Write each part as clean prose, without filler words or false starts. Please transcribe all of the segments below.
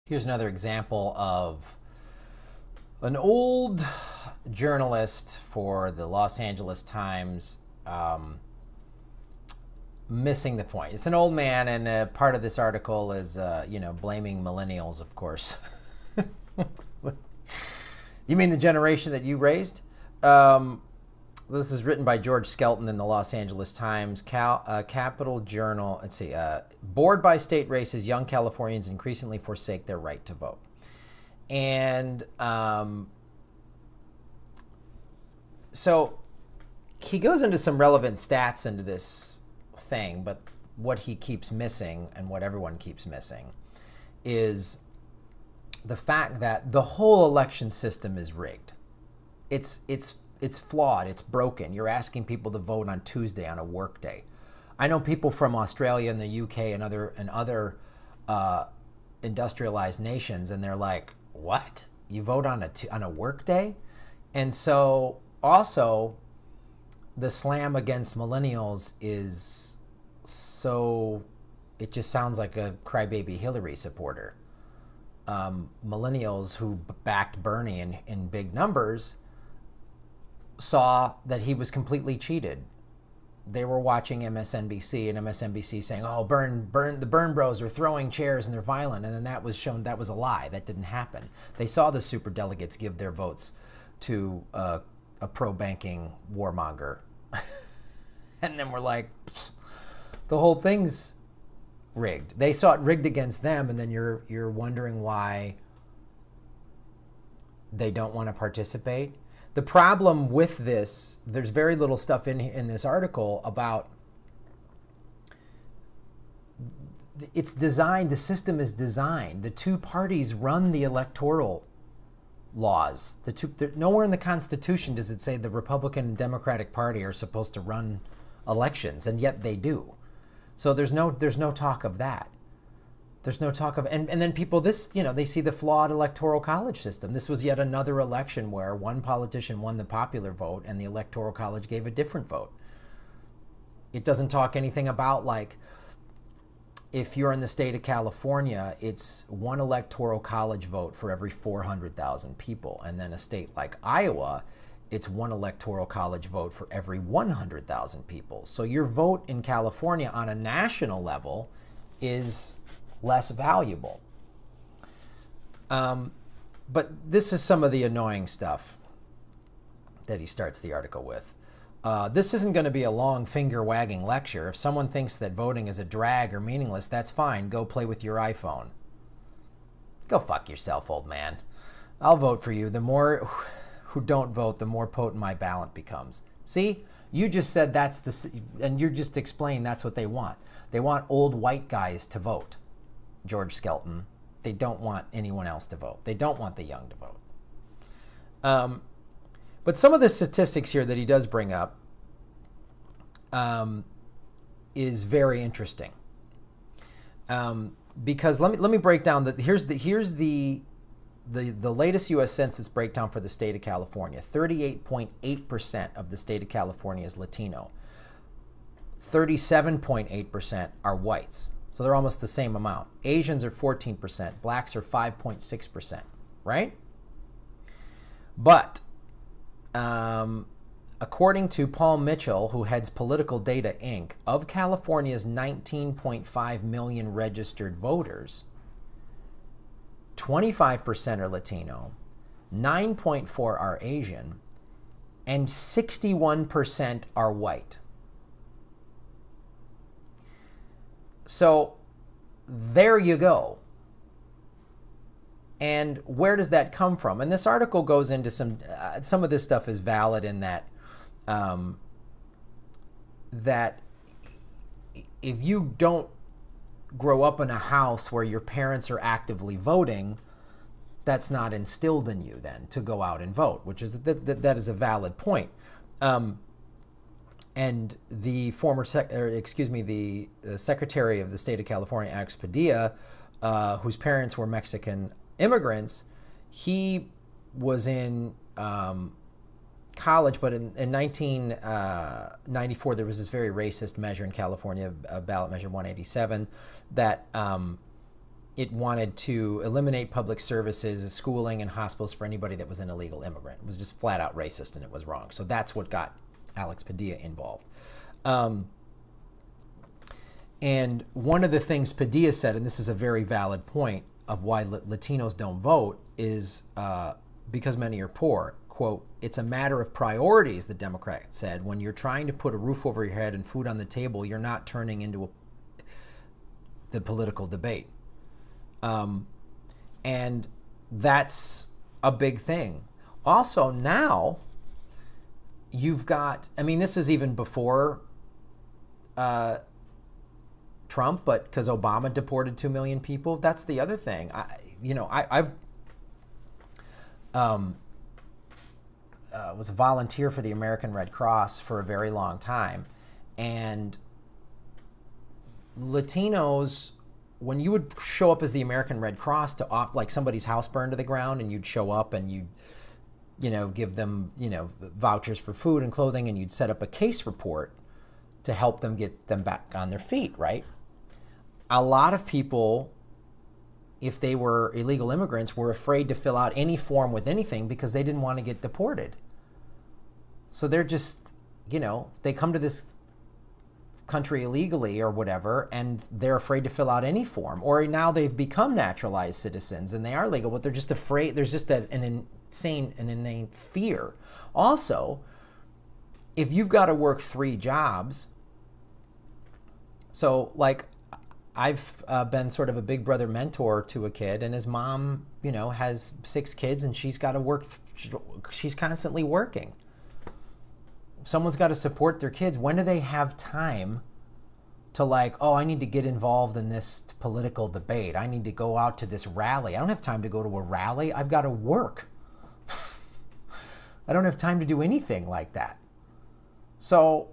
Here's another example of an old journalist for the Los Angeles Times missing the point. It's an old man, and part of this article is, blaming millennials, of course. You mean the generation that you raised? This is written by George Skelton in the Los Angeles Times, Capital Journal. Let's see. Bored by state races, young Californians increasingly forsake their right to vote. And so he goes into some relevant stats into this thing, but what he keeps missing and what everyone keeps missing is the fact that the whole election system is rigged. It's flawed. It's broken. You're asking people to vote on Tuesday on a work day. I know people from Australia and the UK and other industrialized nations, and they're like, "What? You vote on a work day?" And so also the slam against millennials is so, it just sounds like a crybaby Hillary supporter. Millennials who backed Bernie in big numbers saw that he was completely cheated. They were watching MSNBC, and MSNBC saying, "Oh, the Burn Bros are throwing chairs and they're violent," and then that was shown that was a lie. That didn't happen. They saw the super delegates give their votes to a pro-banking warmonger, and then we're like, the whole thing's rigged. They saw it rigged against them, and then you're wondering why they don't want to participate. The problem with this, there's very little stuff in this article about, it's designed, the system is designed. The two parties run the electoral laws. Nowhere in the Constitution does it say the Republican and Democratic Party are supposed to run elections, and yet they do. So there's no talk of that. There's no talk of, and then people, they see the flawed electoral college system. This was yet another election where one politician won the popular vote and the electoral college gave a different vote. It doesn't talk anything about, like, if you're in the state of California, it's one electoral college vote for every 400,000 people. And then a state like Iowa, it's one electoral college vote for every 100,000 people. So your vote in California on a national level is less valuable. But this is some of the annoying stuff that he starts the article with. This isn't going to be a long finger-wagging lecture. If someone thinks that voting is a drag or meaningless, that's fine. Go play with your iPhone. Go fuck yourself, old man. I'll vote for you. The more who don't vote, the more potent my ballot becomes. See? You just said and you just explained that's what they want. They want old white guys to vote. George Skelton. They don't want anyone else to vote. They don't want the young to vote. But some of the statistics here that he does bring up is very interesting. Because let me break down that. Here's the latest U.S. Census breakdown for the state of California. 38.8% of the state of California is Latino. 37.8% are whites. So they're almost the same amount. Asians are 14%. Blacks are 5.6%, right? But according to Paul Mitchell, who heads Political Data, Inc., of California's 19.5 million registered voters, 25% are Latino, 9.4% are Asian, and 61% are white. So there you go. And where does that come from? And this article goes into some of this stuff is valid in that that if you don't grow up in a house where your parents are actively voting, that's not instilled in you then to go out and vote, which is that is a valid point. And the the Secretary of the State of California, Alex Padilla, whose parents were Mexican immigrants, he was in college, but in 1994, there was this very racist measure in California, ballot measure 187, that it wanted to eliminate public services, schooling, and hospitals for anybody that was an illegal immigrant. It was just flat out racist, and it was wrong. So that's what got Alex Padilla involved. And one of the things Padilla said, and this is a very valid point of why Latinos don't vote, is because many are poor. Quote, "It's a matter of priorities," the Democrat said. "When you're trying to put a roof over your head and food on the table, you're not turning into the political debate." And that's a big thing. Also, now you've got, I mean, this is even before Trump, but because Obama deported 2 million people, that's the other thing. I've was a volunteer for the American Red Cross for a very long time, and Latinos, when you would show up as the American Red Cross to like somebody's house burned to the ground, and you'd show up and you'd give them vouchers for food and clothing, and you'd set up a case report to help them get them back on their feet, right? A lot of people, if they were illegal immigrants, were afraid to fill out any form with anything because they didn't want to get deported. So they're just, they come to this country illegally or whatever, and they're afraid to fill out any form. Or now they've become naturalized citizens and they are legal, but they're just afraid. There's just an inane fear. Also, if you've got to work 3 jobs, so like I've been sort of a big brother mentor to a kid, and his mom, has 6 kids, and she's got to work. She's constantly working. Someone's got to support their kids. When do they have time to like, oh, I need to get involved in this political debate. I need to go out to this rally. I don't have time to go to a rally. I've got to work. I don't have time to do anything like that. So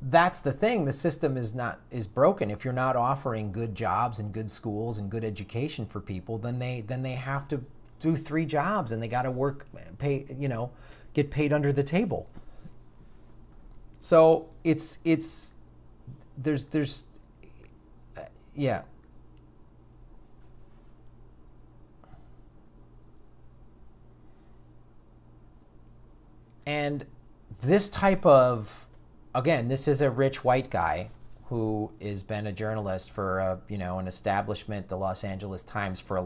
that's the thing. The system is broken. If you're not offering good jobs and good schools and good education for people, then they have to do 3 jobs, and they got to work, get paid under the table. So there's yeah. And this type of, again, this is a rich white guy who has been a journalist for an establishment, the Los Angeles Times, for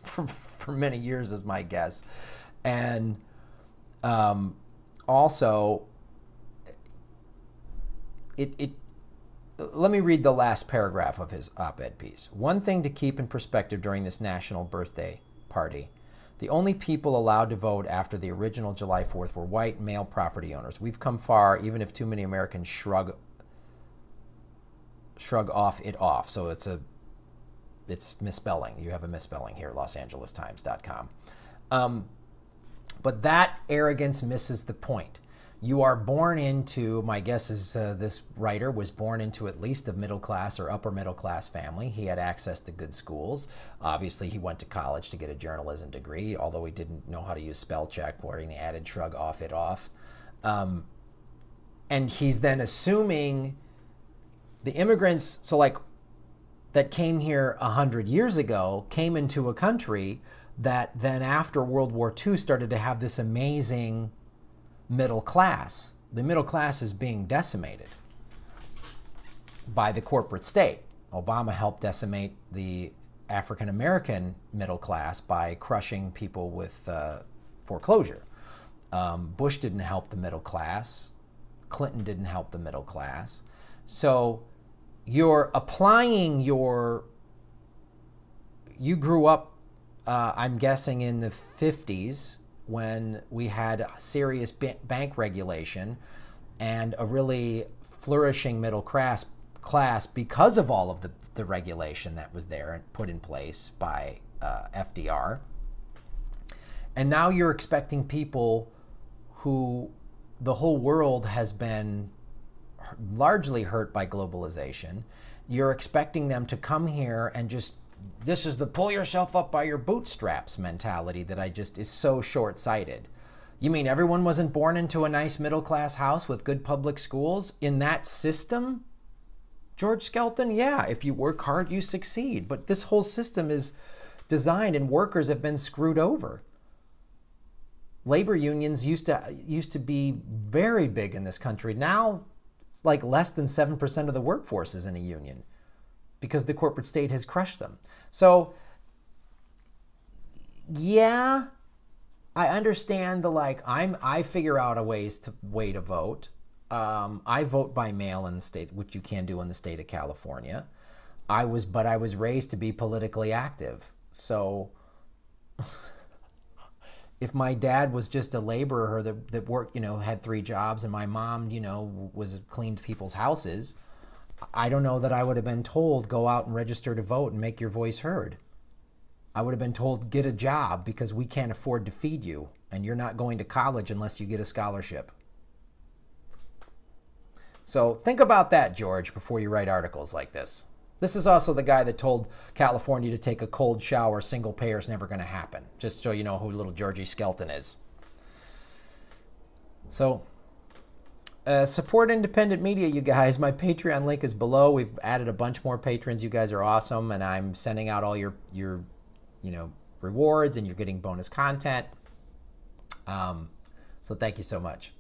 for many years, is my guess. And also, let me read the last paragraph of his op-ed piece. "One thing to keep in perspective during this national birthday party: the only people allowed to vote after the original July 4th were white male property owners. We've come far, even if too many Americans shrug off it off." So it's misspelling. You have a misspelling here, losangelestimes.com. But that arrogance misses the point. You are born into, my guess is this writer was born into at least a middle class or upper middle class family. He had access to good schools. Obviously, he went to college to get a journalism degree, although he didn't know how to use spell check, where he added shrug off it off. And he's then assuming the immigrants, so like that came here 100 years ago, came into a country that then after World War II started to have this amazing middle class. The middle class is being decimated by the corporate state. Obama helped decimate the African American middle class by crushing people with foreclosure. Bush didn't help the middle class. Clinton didn't help the middle class. So you're applying you grew up, I'm guessing, in the 50s, when we had serious bank regulation and a really flourishing middle class because of all of the regulation that was there and put in place by FDR. And now you're expecting people who the whole world has been largely hurt by globalization. You're expecting them to come here and just, this is the pull yourself up by your bootstraps mentality that is so short-sighted. You mean everyone wasn't born into a nice middle-class house with good public schools in that system? George Skelton, yeah, if you work hard, you succeed. But this whole system is designed and workers have been screwed over. Labor unions used to be very big in this country. Now it's like less than 7% of the workforce is in a union because the corporate state has crushed them. So yeah, I understand the I figure out a way to vote. I vote by mail in the state, which you can do in the state of California. But I was raised to be politically active. So if my dad was just a laborer that worked, had 3 jobs, and my mom, was cleaned people's houses, I don't know that I would have been told, go out and register to vote and make your voice heard. I would have been told, get a job because we can't afford to feed you, and you're not going to college unless you get a scholarship. So think about that, George, before you write articles like this. This is also the guy that told California to take a cold shower. Single payer is never going to happen. Just so you know who little Georgie Skelton is. So support independent media, you guys. My Patreon link is below. We've added a bunch more patrons. You guys are awesome, and I'm sending out all your rewards, and you're getting bonus content. So thank you so much.